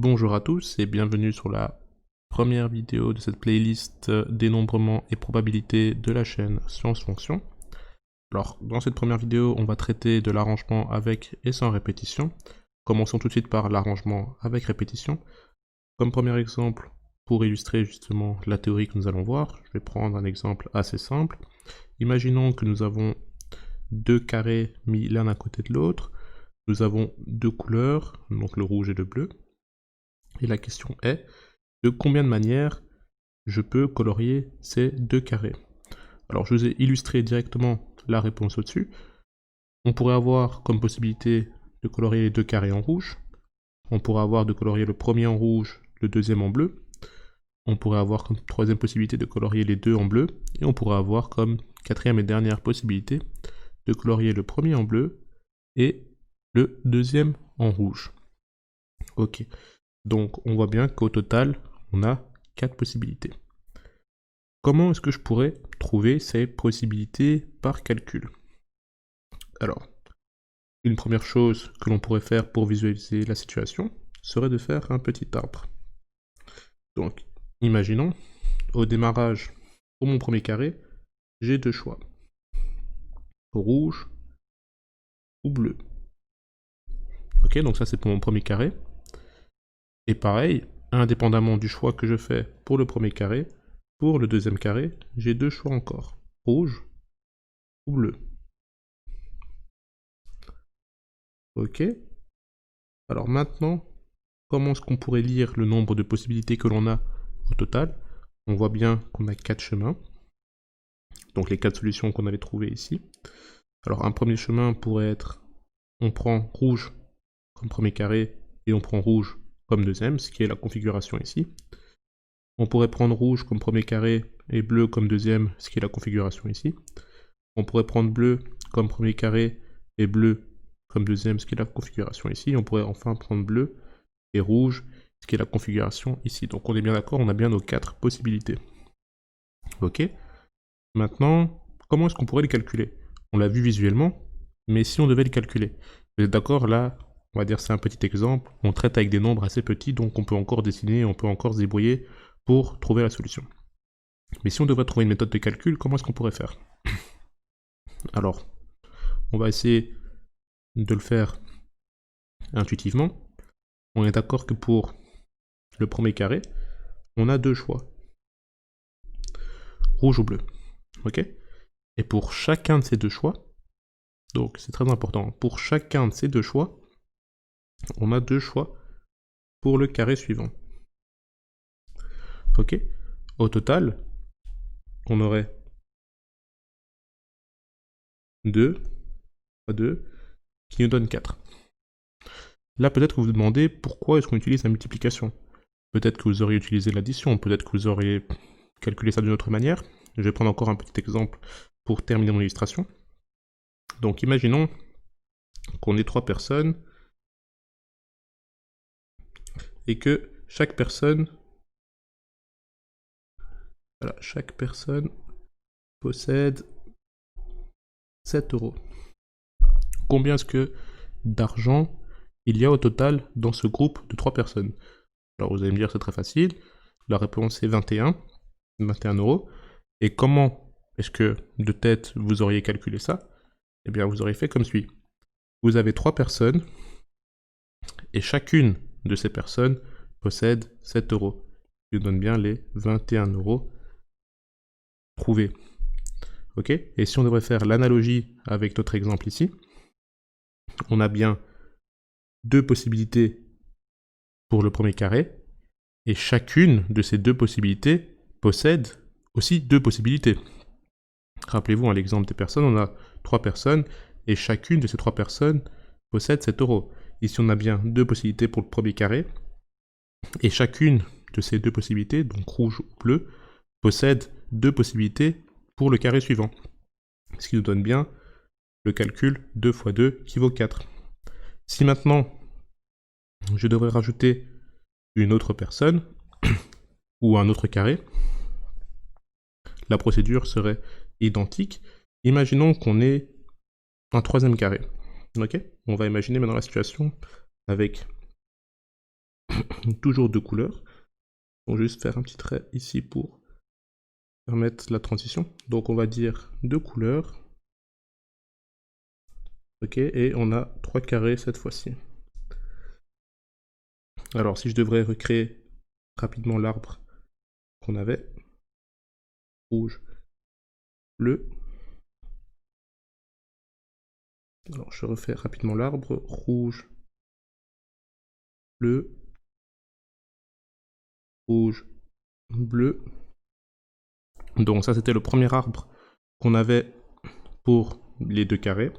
Bonjour à tous et bienvenue sur la première vidéo de cette playlist dénombrement et probabilité de la chaîne Science Fonction. Alors, dans cette première vidéo, on va traiter de l'arrangement avec et sans répétition. Commençons tout de suite par l'arrangement avec répétition. Comme premier exemple, pour illustrer justement la théorie que nous allons voir, je vais prendre un exemple assez simple. Imaginons que nous avons deux carrés mis l'un à côté de l'autre. Nous avons deux couleurs, donc le rouge et le bleu. Et la question est, de combien de manières je peux colorier ces deux carrés? Alors je vous ai illustré directement la réponse au-dessus. On pourrait avoir comme possibilité de colorier les deux carrés en rouge. On pourrait avoir de colorier le premier en rouge, le deuxième en bleu. On pourrait avoir comme troisième possibilité de colorier les deux en bleu. Et on pourrait avoir comme quatrième et dernière possibilité de colorier le premier en bleu et le deuxième en rouge. Ok, donc on voit bien qu'au total, on a 4 possibilités. Comment est-ce que je pourrais trouver ces possibilités par calcul? Alors, une première chose que l'on pourrait faire pour visualiser la situation serait de faire un petit arbre. Donc, imaginons, au démarrage, pour mon premier carré, j'ai deux choix. Rouge ou bleu. Ok, donc ça c'est pour mon premier carré. Et pareil, indépendamment du choix que je fais pour le premier carré, pour le deuxième carré, j'ai deux choix encore. Rouge ou bleu. Ok. Alors maintenant, comment est-ce qu'on pourrait lire le nombre de possibilités que l'on a au total? On voit bien qu'on a 4 chemins. Donc les 4 solutions qu'on allait trouver ici. Alors un premier chemin pourrait être, on prend rouge comme premier carré et on prend rouge comme deuxième, ce qui est la configuration ici. On pourrait prendre rouge comme premier carré et bleu comme deuxième, ce qui est la configuration ici. On pourrait prendre bleu comme premier carré et bleu comme deuxième, ce qui est la configuration ici. On pourrait enfin prendre bleu et rouge, ce qui est la configuration ici. Donc on est bien d'accord, on a bien nos 4 possibilités. Ok. Maintenant, comment est-ce qu'on pourrait les calculer? On l'a vu visuellement, mais si on devait les calculer, vous êtes d'accord, là, on va dire c'est un petit exemple, on traite avec des nombres assez petits, donc on peut encore dessiner, on peut encore se débrouiller pour trouver la solution. Mais si on devrait trouver une méthode de calcul, comment est-ce qu'on pourrait faire? Alors, on va essayer de le faire intuitivement. On est d'accord que pour le premier carré, on a deux choix. Rouge ou bleu. Ok? Et pour chacun de ces deux choix, donc c'est très important, pour chacun de ces deux choix, on a deux choix pour le carré suivant. Ok? Au total, on aurait 2 fois 2 qui nous donne 4. Là, peut-être que vous vous demandez pourquoi est-ce qu'on utilise la multiplication. Peut-être que vous auriez utilisé l'addition, peut-être que vous auriez calculé ça d'une autre manière. Je vais prendre encore un petit exemple pour terminer mon illustration. Donc imaginons qu'on ait 3 personnes et que chaque personne possède 7 euros. Combien est-ce que d'argent il y a au total dans ce groupe de 3 personnes? Alors vous allez me dire c'est très facile, la réponse est 21 euros. Et comment est-ce que de tête vous auriez calculé ça? Eh bien vous auriez fait comme suit. Vous avez 3 personnes et chacune de ces personnes possède 7 euros. Ce qui donne bien les 21 euros trouvés. Ok? Et si on devrait faire l'analogie avec notre exemple ici, on a bien deux possibilités pour le premier carré, et chacune de ces deux possibilités possède aussi deux possibilités. Rappelez-vous, à l'exemple des personnes, on a 3 personnes, et chacune de ces 3 personnes possède 7 euros. Ici, on a bien deux possibilités pour le premier carré, et chacune de ces deux possibilités, donc rouge ou bleu, possède deux possibilités pour le carré suivant. Ce qui nous donne bien le calcul 2 fois 2 qui vaut 4. Si maintenant, je devrais rajouter une autre personne, ou un autre carré, la procédure serait identique. Imaginons qu'on ait un troisième carré. Ok? On va imaginer maintenant la situation avec toujours deux couleurs. On va juste faire un petit trait ici pour permettre la transition. Donc on va dire deux couleurs. Ok, et on a 3 carrés cette fois-ci. Alors si je devrais recréer rapidement l'arbre qu'on avait, rouge, bleu. Alors je refais rapidement l'arbre, rouge, bleu, rouge, bleu. Donc ça c'était le premier arbre qu'on avait pour les deux carrés.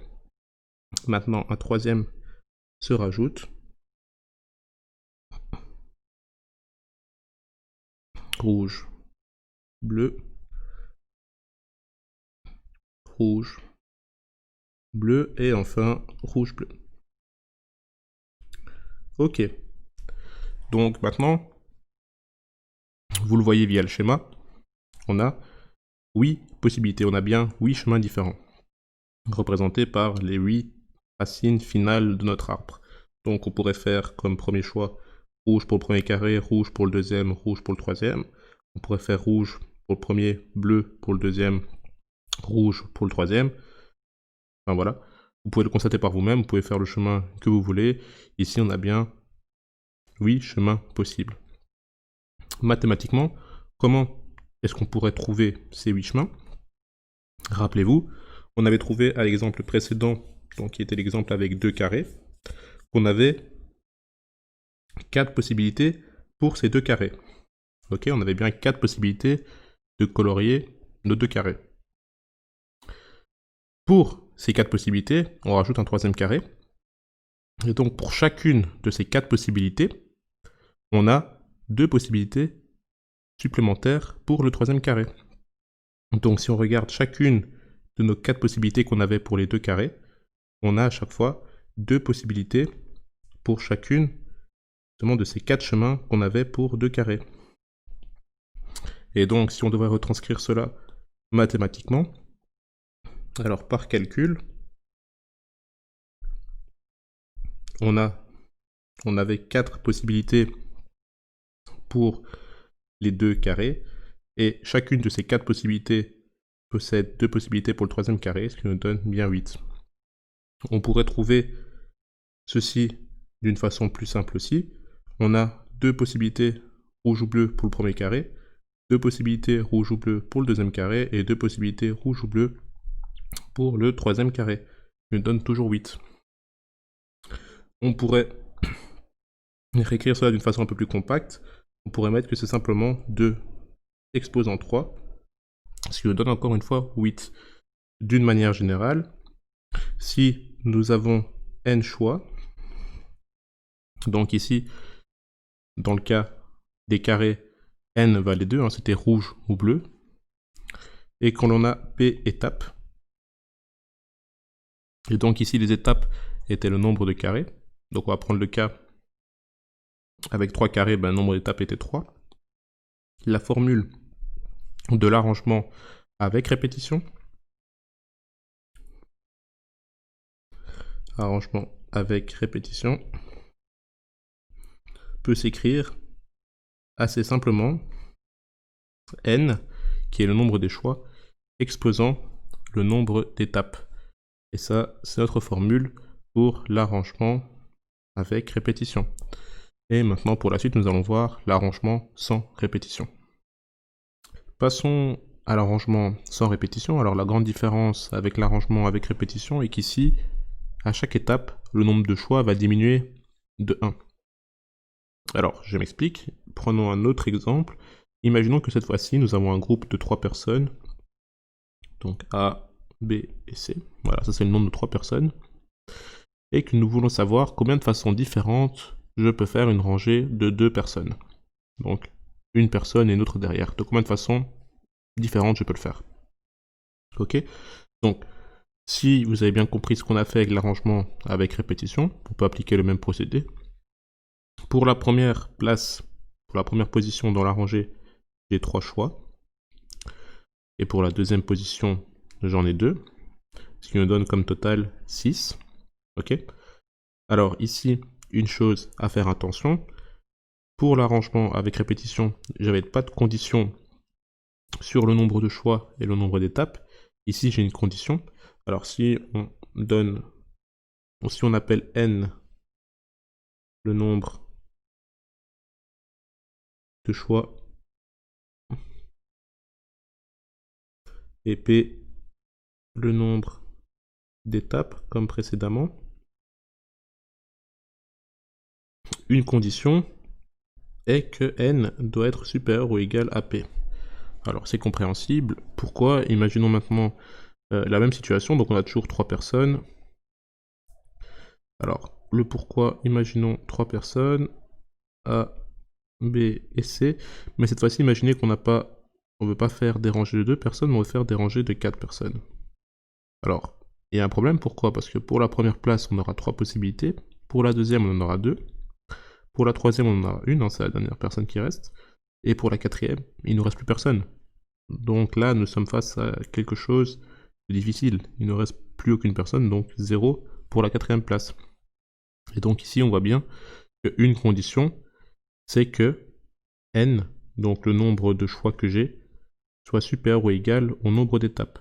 Maintenant un troisième se rajoute. Rouge, bleu, rouge, bleu et enfin rouge, bleu. Ok. Donc maintenant, vous le voyez via le schéma, on a 8 possibilités, on a bien 8 chemins différents, représentés par les 8 racines finales de notre arbre. Donc on pourrait faire comme premier choix rouge pour le premier carré, rouge pour le deuxième, rouge pour le troisième. On pourrait faire rouge pour le premier, bleu pour le deuxième, rouge pour le troisième. Enfin voilà, vous pouvez le constater par vous-même, vous pouvez faire le chemin que vous voulez. Ici on a bien 8 chemins possibles. Mathématiquement, comment est-ce qu'on pourrait trouver ces 8 chemins? Rappelez-vous, on avait trouvé à l'exemple précédent, donc qui était l'exemple avec 2 carrés, qu'on avait 4 possibilités pour ces 2 carrés. Ok, on avait bien 4 possibilités de colorier nos 2 carrés. Pour ces 4 possibilités, on rajoute un troisième carré. Et donc pour chacune de ces 4 possibilités, on a 2 possibilités supplémentaires pour le troisième carré. Donc si on regarde chacune de nos 4 possibilités qu'on avait pour les 2 carrés, on a à chaque fois 2 possibilités pour chacune de ces 4 chemins qu'on avait pour 2 carrés. Et donc si on devrait retranscrire cela mathématiquement, alors par calcul, on avait 4 possibilités pour les 2 carrés, et chacune de ces 4 possibilités possède 2 possibilités pour le troisième carré, ce qui nous donne bien 8. On pourrait trouver ceci d'une façon plus simple aussi. On a 2 possibilités rouge ou bleu pour le premier carré, 2 possibilités rouge ou bleu pour le deuxième carré, et 2 possibilités rouge ou bleu pour le troisième carré, ce qui nous donne toujours 8. On pourrait réécrire cela d'une façon un peu plus compacte. On pourrait mettre que c'est simplement 2 exposant 3, ce qui nous donne encore une fois 8. D'une manière générale, si nous avons n choix, donc ici, dans le cas des carrés, n valait 2, c'était rouge ou bleu, et quand l'on a p étapes, et donc ici les étapes étaient le nombre de carrés, donc on va prendre le cas avec 3 carrés, le nombre d'étapes était 3. La formule de l'arrangement avec répétition, arrangement avec répétition, peut s'écrire assez simplement n, qui est le nombre des choix, exposant le nombre d'étapes. Et ça, c'est notre formule pour l'arrangement avec répétition. Et maintenant, pour la suite, nous allons voir l'arrangement sans répétition. Passons à l'arrangement sans répétition. Alors la grande différence avec l'arrangement avec répétition est qu'ici, à chaque étape, le nombre de choix va diminuer de 1. Alors, je m'explique. Prenons un autre exemple. Imaginons que cette fois-ci, nous avons un groupe de 3 personnes. Donc A, B et C. Voilà, ça c'est le nombre de 3 personnes. Et que nous voulons savoir combien de façons différentes je peux faire une rangée de 2 personnes. Donc, une personne et une autre derrière. De combien de façons différentes je peux le faire. Ok? Donc, si vous avez bien compris ce qu'on a fait avec l'arrangement avec répétition, on peut appliquer le même procédé. Pour la première place, pour la première position dans la rangée, j'ai 3 choix. Et pour la deuxième position, j'en ai 2. Ce qui me donne comme total 6. Ok? Alors ici, une chose à faire attention, Pour l'arrangement avec répétition, j'avais pas de condition sur le nombre de choix et le nombre d'étapes. Ici, j'ai une condition. Alors, si on appelle n le nombre de choix et p le nombre d'étapes, comme précédemment, une condition est que n doit être supérieur ou égal à p. Alors, c'est compréhensible. Pourquoi? Imaginons maintenant la même situation, donc on a toujours 3 personnes. Alors, le pourquoi, imaginons 3 personnes, A, B et C, mais cette fois-ci, imaginez qu'on ne veut pas faire des rangées de 2 personnes, mais on veut faire des rangées de 4 personnes. Alors, il y a un problème, pourquoi? Parce que pour la première place, on aura 3 possibilités, pour la deuxième, on en aura 2, pour la troisième, on en aura une, hein, c'est la dernière personne qui reste, et pour la quatrième, il ne nous reste plus personne. Donc là, nous sommes face à quelque chose de difficile. Il ne reste plus aucune personne, donc 0 pour la quatrième place. Et donc ici, on voit bien qu'une condition, c'est que n, donc le nombre de choix que j'ai, soit supérieur ou égal au nombre d'étapes.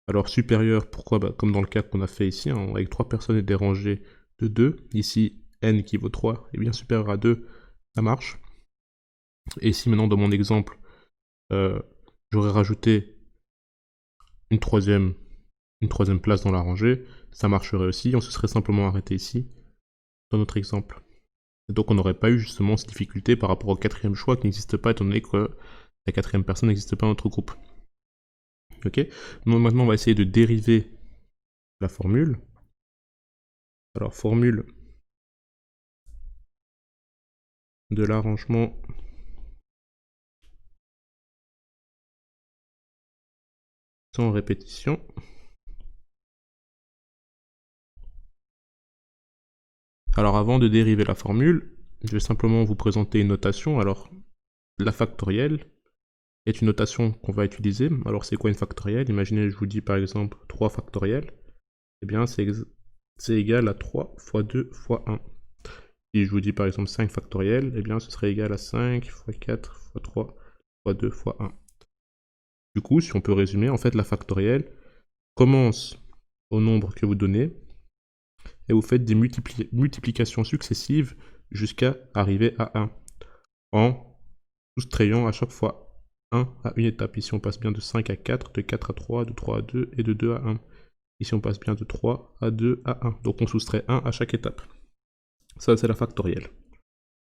Alors supérieur, pourquoi? Comme dans le cas qu'on a fait ici, hein, avec 3 personnes et des rangées de 2. Ici, n qui vaut 3 est bien supérieur à 2, ça marche. Et si maintenant dans mon exemple, j'aurais rajouté une troisième place dans la rangée, ça marcherait aussi, on se serait simplement arrêté ici, dans notre exemple. Et donc on n'aurait pas eu justement cette difficulté par rapport au quatrième choix qui n'existe pas étant donné que la quatrième personne n'existe pas dans notre groupe. Ok? Donc maintenant on va essayer de dériver la formule. Alors formule de l'arrangement sans répétition. Alors avant de dériver la formule, je vais simplement vous présenter une notation. Alors la factorielle est une notation qu'on va utiliser. Alors c'est quoi une factorielle? Imaginez, je vous dis par exemple 3 factoriel. Eh bien c'est égal à 3 fois 2 fois 1. Si je vous dis par exemple 5 factoriel, eh bien ce serait égal à 5 fois 4 fois 3 fois 2 fois 1. Du coup, si on peut résumer, en fait la factorielle commence au nombre que vous donnez et vous faites des multiplications successives jusqu'à arriver à 1 en soustrayant à chaque fois 1 à une étape. Ici on passe bien de 5 à 4, de 4 à 3, de 3 à 2 et de 2 à 1. Ici on passe bien de 3 à 2 à 1. Donc on soustrait 1 à chaque étape. Ça c'est la factorielle.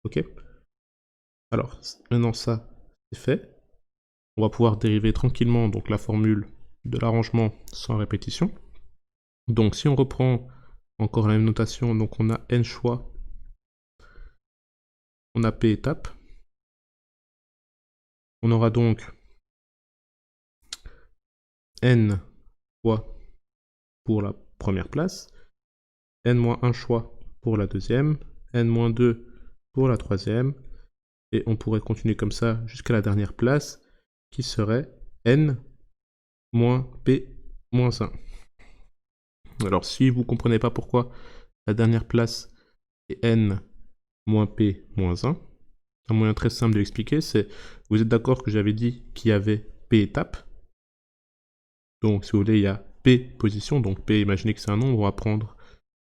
Ok? Alors maintenant ça c'est fait. On va pouvoir dériver tranquillement donc la formule de l'arrangement sans répétition. Donc si on reprend encore la même notation, donc on a n choix, on a p étapes. On aura donc n choix pour la première place, n-1 choix pour la deuxième, n-2 pour la troisième, et on pourrait continuer comme ça jusqu'à la dernière place, qui serait n-p-1. Alors si vous ne comprenez pas pourquoi la dernière place est n-p-1, un moyen très simple de l'expliquer, c'est, vous êtes d'accord que j'avais dit qu'il y avait p étapes. Donc si vous voulez, il y a p positions, donc p, imaginez que c'est un nombre, on va prendre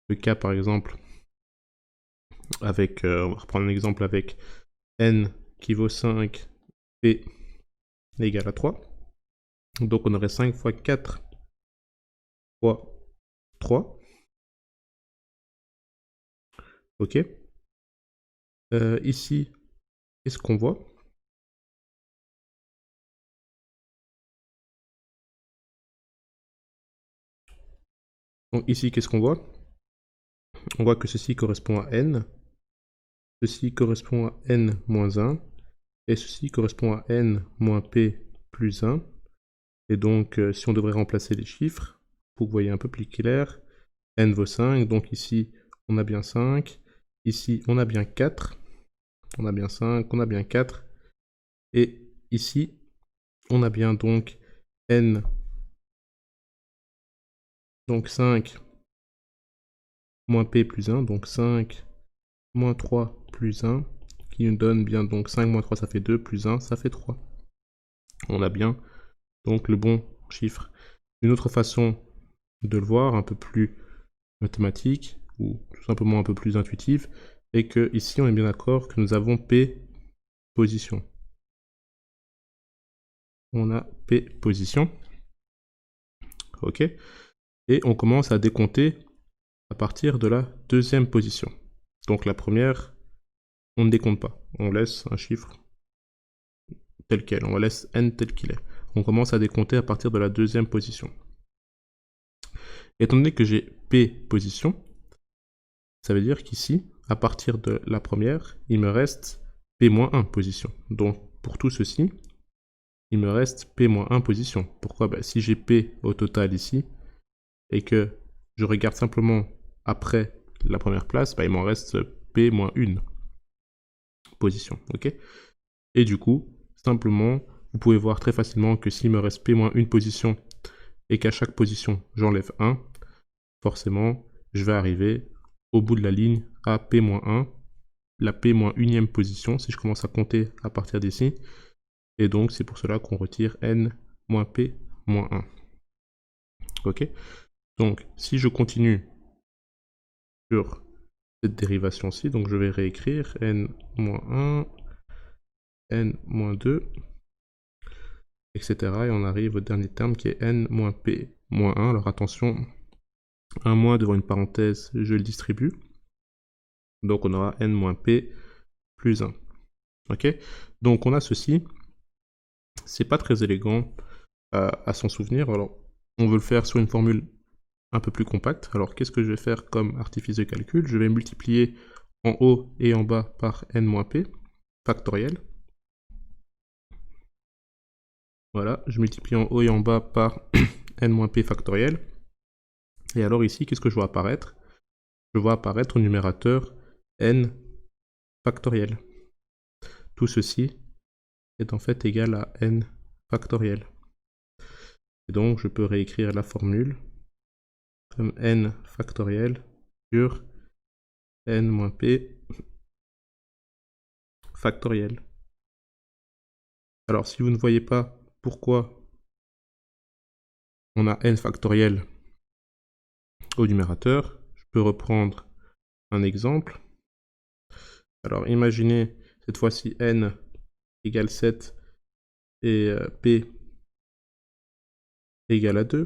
le cas par exemple avec, on va reprendre un exemple avec n qui vaut 5, p égale à 3. Donc on aurait 5 fois 4 fois 3. Ok. Ici, qu'est-ce qu'on voit? Donc ici, qu'est-ce qu'on voit? On voit que ceci correspond à n, ceci correspond à n-1, et ceci correspond à n moins p plus 1. Et donc, si on devrait remplacer les chiffres, pour que vous voyez un peu plus clair, n vaut 5, donc ici, on a bien 5, ici, on a bien 4, on a bien 5, on a bien 4, et ici, on a bien donc n, donc 5 moins p plus 1, donc 5 moins 3 plus 1, qui nous donne bien donc 5 moins 3 ça fait 2, plus 1 ça fait 3. On a bien donc le bon chiffre. Une autre façon de le voir, un peu plus mathématique, ou tout simplement un peu plus intuitive, est que ici on est bien d'accord que nous avons P position. On a P position. Ok. Et on commence à décompter à partir de la deuxième position. Donc la première, on ne décompte pas. On laisse un chiffre tel quel. On laisse n tel qu'il est. On commence à décompter à partir de la deuxième position. Étant donné que j'ai P position, ça veut dire qu'ici, à partir de la première, il me reste P-1 position. Donc pour tout ceci, il me reste P-1 position. Pourquoi? Si j'ai P au total ici, et que je regarde simplement après la première place, il m'en reste P-1 position. Ok. Et du coup, simplement, vous pouvez voir très facilement que s'il me reste P-1 position, et qu'à chaque position, j'enlève 1, forcément, je vais arriver au bout de la ligne à P-1, la P-1e position, si je commence à compter à partir d'ici. Et donc, c'est pour cela qu'on retire N-P-1. Ok. Donc, si je continue sur cette dérivation-ci, donc je vais réécrire N-1, N-2, etc. Et on arrive au dernier terme qui est N-P-1. Alors attention, un moins devant une parenthèse, je le distribue. Donc on aura N-P plus 1. Ok. Donc on a ceci. C'est pas très élégant à s'en souvenir. Alors on veut le faire sur une formule un peu plus compacte. Alors qu'est-ce que je vais faire comme artifice de calcul? Je vais multiplier en haut et en bas par N-P factoriel. Voilà, je multiplie en haut et en bas par N-P factoriel. Et alors ici, qu'est-ce que je vois apparaître? Je vois apparaître au numérateur N factoriel. Tout ceci est en fait égal à N factoriel. Et donc je peux réécrire la formule comme N factoriel sur N-P factoriel. Alors si vous ne voyez pas pourquoi on a N factoriel au numérateur, je peux reprendre un exemple. Alors imaginez cette fois-ci N égale 7 et P égale à 2.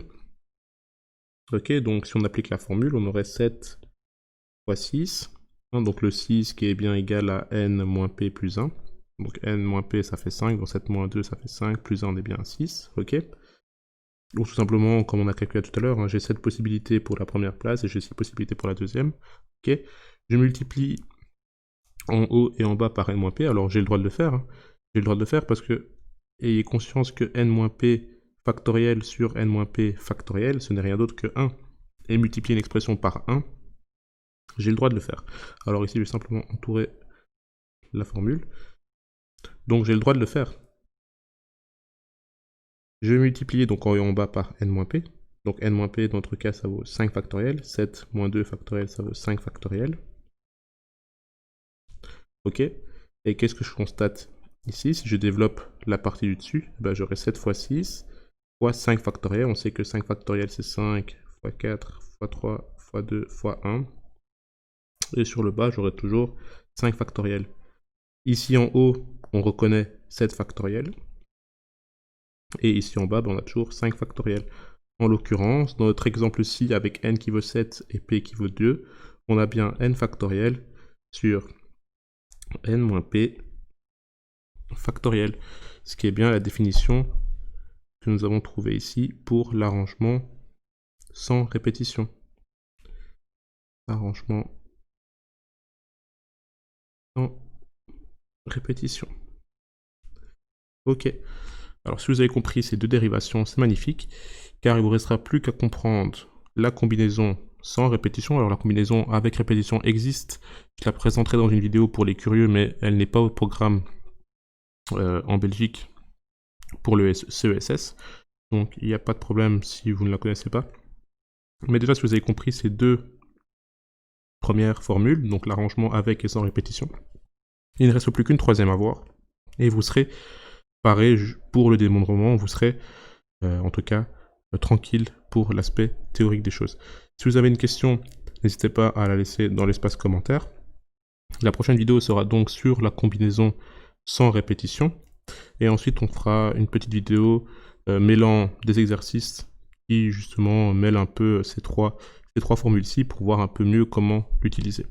Ok, donc si on applique la formule, on aurait 7 fois 6. Donc le 6 qui est bien égal à N moins P plus 1. Donc N moins P ça fait 5, donc 7 moins 2 ça fait 5, plus 1 on est bien à 6. Ok. Donc tout simplement, comme on a calculé tout à l'heure, j'ai 7 possibilités pour la première place et j'ai 6 possibilités pour la deuxième. Ok. Je multiplie en haut et en bas par N-P, alors j'ai le droit de le faire. J'ai le droit de le faire parce que, ayez conscience que N-P factoriel sur N-P factoriel, ce n'est rien d'autre que 1. Et multiplier une expression par 1, j'ai le droit de le faire. Alors ici, je vais simplement entourer la formule. Donc j'ai le droit de le faire. Je vais multiplier donc en haut et en bas par N-P. Donc N-P, dans notre cas, ça vaut 5 factoriel. 7 moins 2 factoriel, ça vaut 5 factoriel. Ok. Et qu'est-ce que je constate ici? Si je développe la partie du dessus, j'aurai 7 fois 6 fois 5 factoriel. On sait que 5 factoriel, c'est 5 fois 4 fois 3 fois 2 fois 1. Et sur le bas, j'aurai toujours 5 factoriel. Ici en haut, on reconnaît 7 factoriel. Et ici en bas, on a toujours 5 factoriel. En l'occurrence, dans notre exemple-ci, avec n qui vaut 7 et p qui vaut 2, on a bien n factoriel sur n moins p factoriel. Ce qui est bien la définition que nous avons trouvée ici pour l'arrangement sans répétition. Arrangement sans répétition. Ok. Alors si vous avez compris ces deux dérivations, c'est magnifique, car il ne vous restera plus qu'à comprendre la combinaison sans répétition. Alors la combinaison avec répétition existe, je la présenterai dans une vidéo pour les curieux, mais elle n'est pas au programme en Belgique pour le CESS, donc il n'y a pas de problème si vous ne la connaissez pas. Mais déjà si vous avez compris ces deux premières formules, donc l'arrangement avec et sans répétition, Il ne reste plus qu'une troisième à voir. Et vous serez paré pour le démembrement, vous serez en tout cas tranquille pour l'aspect théorique des choses. Si vous avez une question, n'hésitez pas à la laisser dans l'espace commentaire. La prochaine vidéo sera donc sur la combinaison sans répétition. Et ensuite, on fera une petite vidéo mêlant des exercices qui justement mêlent un peu ces trois formules-ci pour voir un peu mieux comment l'utiliser.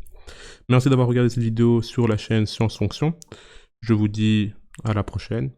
Merci d'avoir regardé cette vidéo sur la chaîne Science Fonction. Je vous dis à la prochaine.